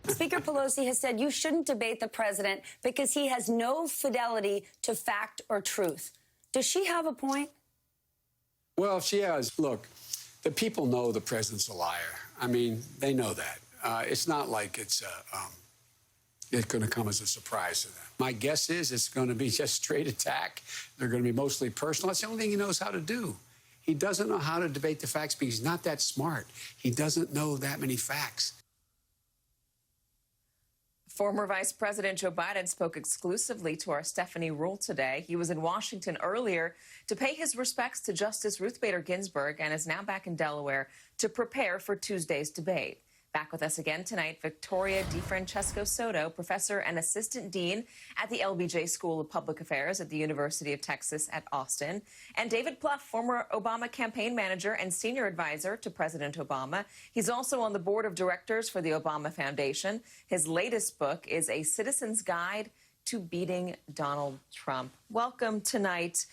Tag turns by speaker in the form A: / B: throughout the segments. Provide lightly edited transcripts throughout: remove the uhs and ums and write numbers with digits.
A: Speaker Pelosi has said you shouldn't debate the president because he has no fidelity to fact or truth. Does she have a point?
B: Well, she has. Look, the people know the president's a liar. I mean, they know that. It's not like it's going to come as a surprise to them. My guess is it's going to be just straight attack. They're going to be mostly personal. That's the only thing he knows how to do. He doesn't know how to debate the facts because he's not that smart. He doesn't know that many facts.
C: Former Vice President Joe Biden spoke exclusively to our Stephanie Ruhle today. He was in Washington earlier to pay his respects to Justice Ruth Bader Ginsburg and is now back in Delaware to prepare for Tuesday's debate. Back with us again tonight, Victoria DeFrancesco Soto, professor and assistant dean at the LBJ School of Public Affairs at the University of Texas at Austin, and David Plouffe, former Obama campaign manager and senior advisor to President Obama. He's also on the board of directors for the Obama Foundation. His latest book is A Citizen's Guide to Beating Donald Trump. Welcome tonight.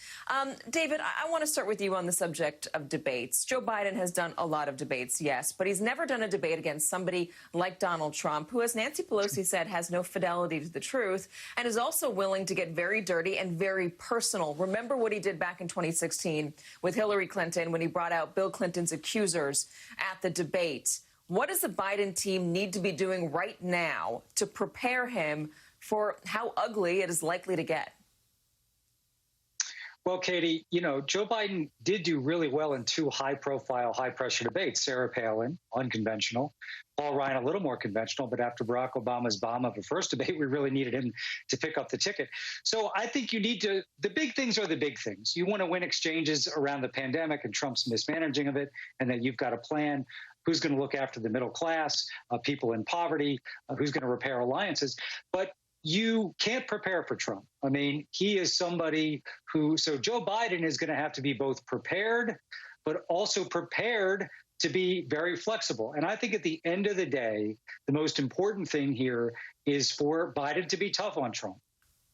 C: David, I want to start with you on the subject of debates. Joe Biden has done a lot of debates, yes, but he's never done a debate against somebody like Donald Trump, who, as Nancy Pelosi said, has no fidelity to the truth and is also willing to get very dirty and very personal. Remember what he did back in 2016 with Hillary Clinton when he brought out Bill Clinton's accusers at the debate. What does the Biden team need to be doing right now to prepare him for how ugly it is likely to get?
D: Well, Katie, Joe Biden did do really well in two high-profile, high-pressure debates. Sarah Palin, unconventional. Paul Ryan, a little more conventional. But after Barack Obama's bomb of the first debate, we really needed him to pick up the ticket. So I think you need to – the big things are the big things. You want to win exchanges around the pandemic and Trump's mismanaging of it, and that you've got a plan. Who's going to look after the middle class, people in poverty, who's going to repair alliances. But you can't prepare for Trump. I mean, he is somebody who, so Joe Biden is going to have to be both prepared, but also prepared to be very flexible. And I think at the end of the day, the most important thing here is for Biden to be tough on Trump.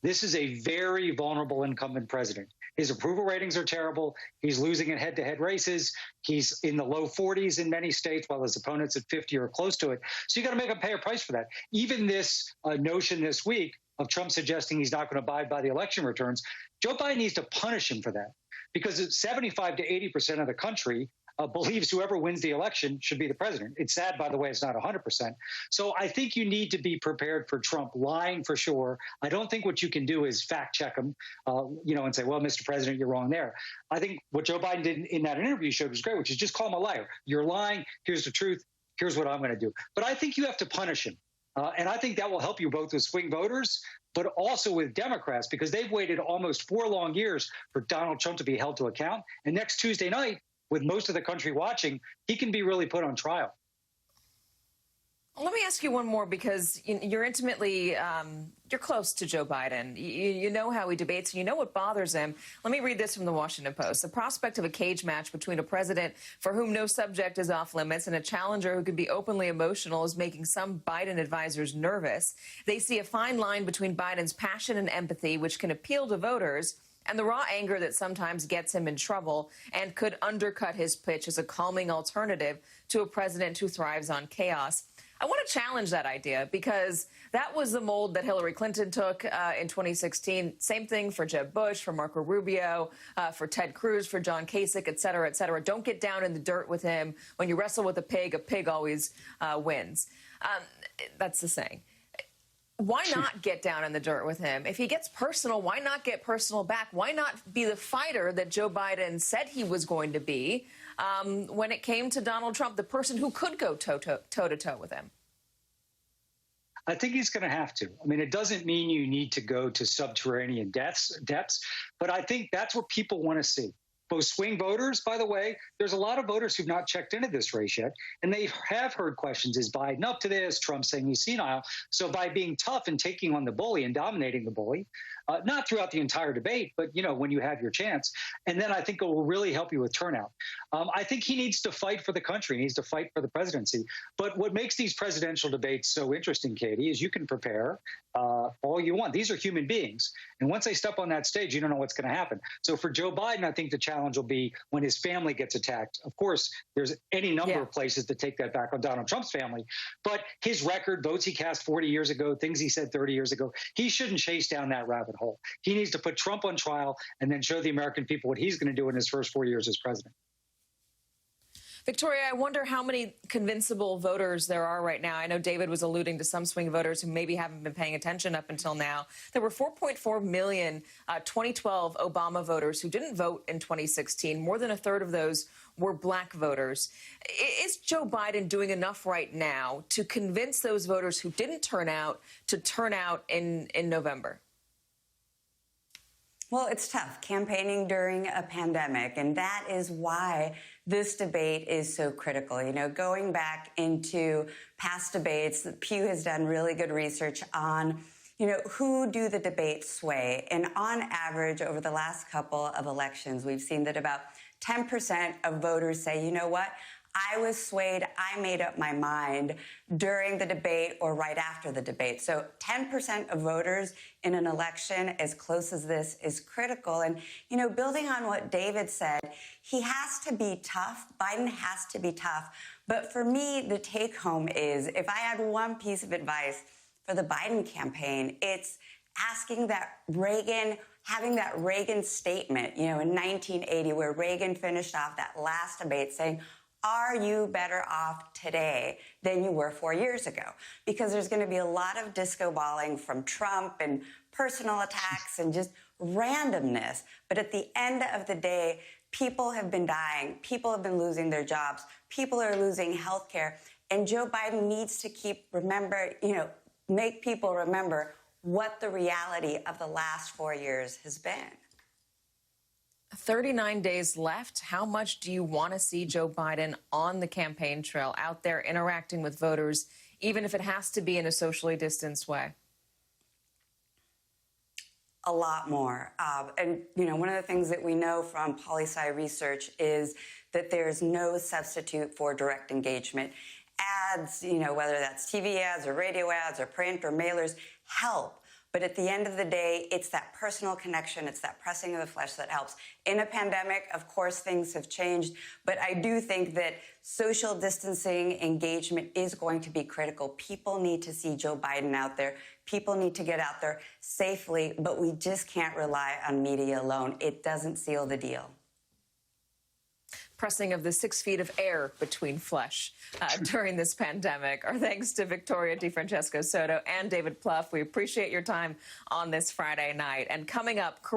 D: This is a very vulnerable incumbent president. His approval ratings are terrible. He's losing in head-to-head races. He's in the low 40s in many states, while his opponent's at 50 or close to it. So you got to make him pay a price for that. Even this notion this week of Trump suggesting he's not going to abide by the election returns, Joe Biden needs to punish him for that, because 75 to 80% of the country believes whoever wins the election should be the president. It's sad, by the way, it's not 100%. So I think you need to be prepared for Trump lying for sure. I don't think what you can do is fact check him, and say, well, Mr. President, you're wrong there. I think what Joe Biden did in that interview showed was great, which is just call him a liar. You're lying. Here's the truth. Here's what I'm going to do. But I think you have to punish him. And I think that will help you both with swing voters, but also with Democrats, because they've waited almost 4 long years for Donald Trump to be held to account. And next Tuesday night, with most of the country watching, he can be really put on trial.
C: Let me ask you one more, because you're intimately, you're close to Joe Biden. You know how he debates, and you know what bothers him. Let me read this from the Washington Post. The prospect of a cage match between a president for whom no subject is off limits and a challenger who can be openly emotional is making some Biden advisors nervous. They see a fine line between Biden's passion and empathy, which can appeal to voters, and the raw anger that sometimes gets him in trouble and could undercut his pitch as a calming alternative to a president who thrives on chaos. I want to challenge that idea, because that was the mold that Hillary Clinton took in 2016. Same thing for Jeb Bush, for Marco Rubio, for Ted Cruz, for John Kasich, et cetera, et cetera. Don't get down in the dirt with him. When you wrestle with a pig always wins. That's the saying. Why not get down in the dirt with him? If he gets personal, why not get personal back? Why not be the fighter that Joe Biden said he was going to be when it came to Donald Trump, the person who could go toe-to-toe with him?
D: I think he's going to have to. I mean, it doesn't mean you need to go to subterranean depths, but I think that's what people want to see. Both swing voters, by the way, there's a lot of voters who've not checked into this race yet, and they have heard questions. Is Biden up to this? Trump saying he's senile. So by being tough and taking on the bully and dominating the bully, not throughout the entire debate, but, when you have your chance. And then I think it will really help you with turnout. I think he needs to fight for the country. He needs to fight for the presidency. But what makes these presidential debates so interesting, Katie, is you can prepare all you want. These are human beings. And once they step on that stage, you don't know what's going to happen. So for Joe Biden, I think the challenge challenge will be when his family gets attacked. Of course, there's any number of places to take that back on Donald Trump's family. But his record, votes he cast 40 years ago, things he said 30 years ago, he shouldn't chase down that rabbit hole. He needs to put Trump on trial and then show the American people what he's going to do in his first 4 years as president.
C: Victoria, I wonder how many convincible voters there are right now. I know David was alluding to some swing voters who maybe haven't been paying attention up until now. There were 4.4 million 2012 Obama voters who didn't vote in 2016. More than a third of those were black voters. Is Joe Biden doing enough right now to convince those voters who didn't turn out to turn out in November?
E: Well, it's tough campaigning during a pandemic, and that is why this debate is so critical. You know, going back into past debates, Pew has done really good research on, you know, who do the debates sway? And on average, over the last couple of elections, we've seen that about 10% of voters say, you know what? I was swayed, I made up my mind during the debate or right after the debate. So 10% of voters in an election as close as this is critical. And, you know, building on what David said, he has to be tough. Biden has to be tough. But for me, the take home is, if I had one piece of advice for the Biden campaign, it's asking that having that Reagan statement, you know, in 1980, where Reagan finished off that last debate saying, are you better off today than you were 4 years ago? Because there's going to be a lot of disco balling from Trump and personal attacks and just randomness. But at the end of the day, people have been dying. People have been losing their jobs. People are losing health care. And Joe Biden needs to make people remember what the reality of the last 4 years has been.
C: 39 days left. How much do you want to see Joe Biden on the campaign trail, out there interacting with voters, even if it has to be in a socially distanced way?
E: A lot more. And, you know, one of the things that we know from poli-sci research is that there's no substitute for direct engagement. Ads, you know, whether that's TV ads or radio ads or print or mailers, help. But at the end of the day, it's that personal connection, it's that pressing of the flesh that helps. In a pandemic, of course, things have changed, but I do think that social distancing engagement is going to be critical. People need to see Joe Biden out there. People need to get out there safely, but we just can't rely on media alone. It doesn't seal the deal.
C: Pressing of the 6 feet of air between flesh during this pandemic. Our thanks to Victoria DeFrancesco Soto and David Plouffe. We appreciate your time on this Friday night. And coming up,